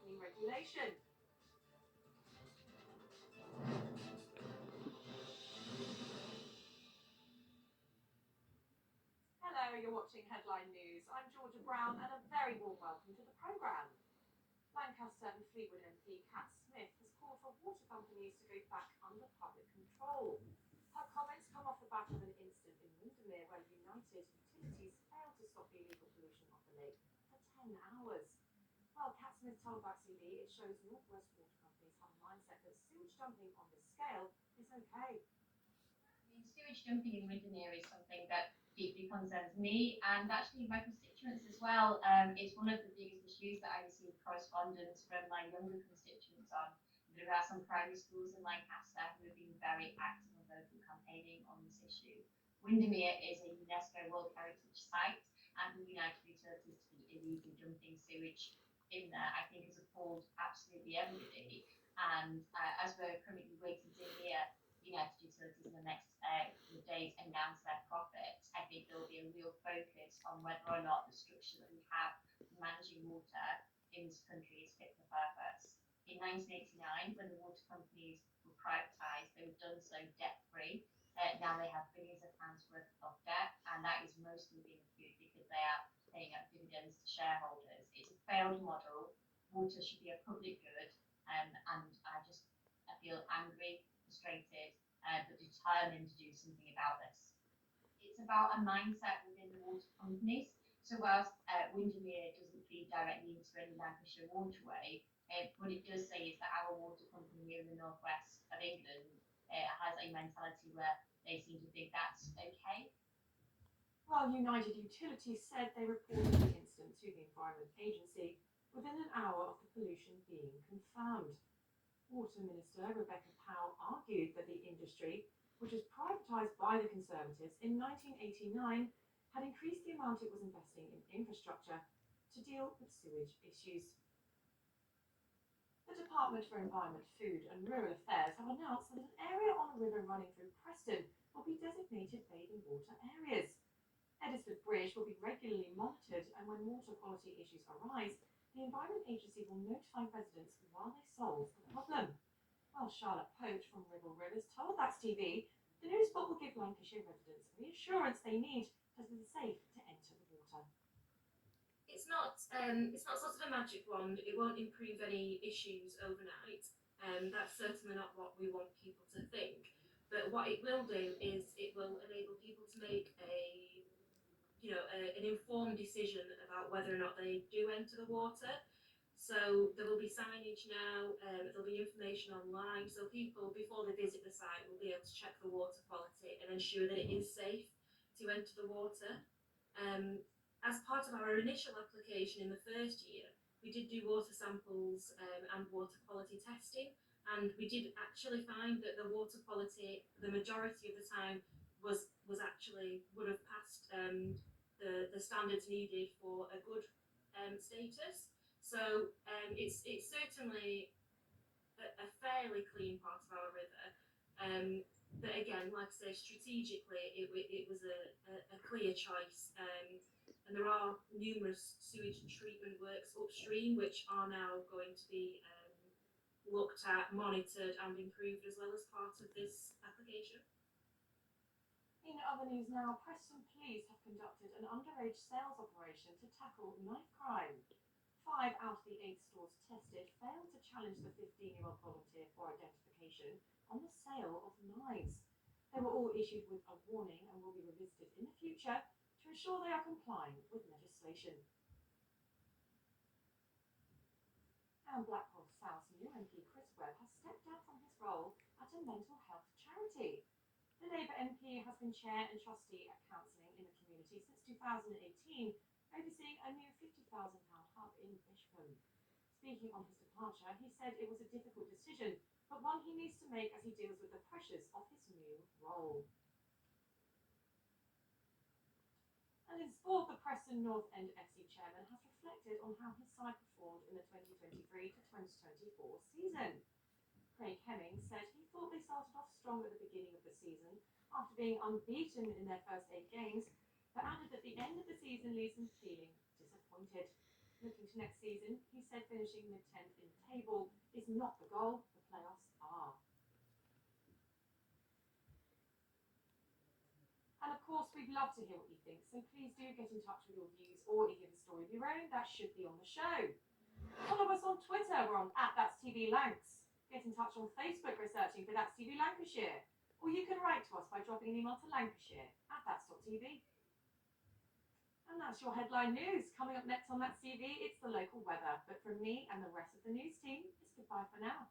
tightening regulation. Hello, you're watching Headline News. I'm Georgia Brown and a very warm welcome to the programme. Lancaster and Fleetwood MP Cat Smith has called for water companies to go back under public control. Her comments come off the back of an incident in Windermere where United Utilities failed to stop the illegal pollution of the lake for 10 hours. Well, Cat Smith told Back TV it shows North West water companies have a mindset that sewage dumping on this scale is okay. Sewage dumping in Windermere is something that deeply concerns me and actually my constituents as well. It's one of the biggest issues that I receive correspondence from my younger constituents on. There are some primary schools in Lancaster who have been very active on local campaigning on this issue. Windermere is a UNESCO World Heritage Site, and the United Utilities to be illegally dumping sewage in there, I think, has appalled absolutely everybody. And as we're currently waiting to hear United Utilities in the next couple of days announce their profits, I think there will be a real focus on whether or not the structure that we have for managing water in this country is fit for purpose. In 1989, when the water companies were privatised, they were done so debt-free. Now they have billions of pounds worth of debt, and that is mostly being accrued because they are paying out dividends to shareholders. It's a failed model. Water should be a public good, and I feel angry, frustrated, but determined to do something about this. It's about a mindset within the water companies. So whilst Windermere doesn't feed directly into any Lancashire waterway, what it does say is that our water company here in the northwest of England has a mentality where they seem to think that's okay. Well, United Utilities said they reported the incident to the Environment Agency within an hour of the pollution being confirmed. Water Minister Rebecca Powell argued that the industry, which was privatised by the Conservatives in 1989, had increased the amount it was investing in infrastructure to deal with sewage issues. The Department for Environment, Food and Rural Affairs have announced that an area on a river running through Preston will be designated bathing water areas. Edisford Bridge will be regularly monitored, and when water quality issues arise, the Environment Agency will notify residents while they solve the problem. Well, Charlotte Poach from Ribble Rivers told That's TV the new spot will give Lancashire residents the assurance they need that it is safe to enter the water. It's not sort of a magic wand. It won't improve any issues overnight. That's certainly not what we want people to think. But what it will do is it will enable people to make an informed decision about whether or not they do enter the water. So there will be signage now, there'll be information online, so people, before they visit the site, will be able to check the water quality and ensure that it is safe to enter the water. As part of our initial application in the first year, we did do water samples and water quality testing, and we did actually find that the water quality, the majority of the time, would have passed the standards needed for a good status. So it's certainly a fairly clean part of our river. But again, like I say, strategically, it was a clear choice. And there are numerous sewage treatment works upstream which are now going to be looked at, monitored and improved as well as part of this application. In other news now, Preston Police have conducted an underage sales operation to tackle knife crime. 5 out of the 8 stores tested failed to challenge the 15-year-old volunteer for identification on the sale of knives. They were all issued with a warning and will be revisited in the future to ensure they are complying with legislation. And Blackwell South's new MP Chris Webb has stepped down from his role at a mental health charity. The Labour MP has been chair and trustee at counselling in the community since 2018, overseeing a new £50,000 hub in Bishopton. Speaking on his departure, he said it was a difficult decision, but one he needs to make as he deals with the pressures of his new role. And in sport, the Preston North End FC chairman has reflected on how his side performed in the 2023 to 2024 season. Craig Hemming said he thought they started off strong at the beginning of the season after being unbeaten in their first 8 games, but added that the end of the season leaves him feeling disappointed. Looking to next season, he said finishing mid-10th in the table is not the goal, the playoffs are. And of course, we'd love to hear what you think, so please do get in touch with your views or even a story of your own that should be on the show. Follow us on Twitter, we're on @That'sTVLancs. Get in touch on Facebook by searching for That's TV Lancashire, or you can write to us by dropping an email to lancashire@thats.tv. And that's your headline news. Coming up next on That's TV, it's the local weather. But from me and the rest of the news team, it's goodbye for now.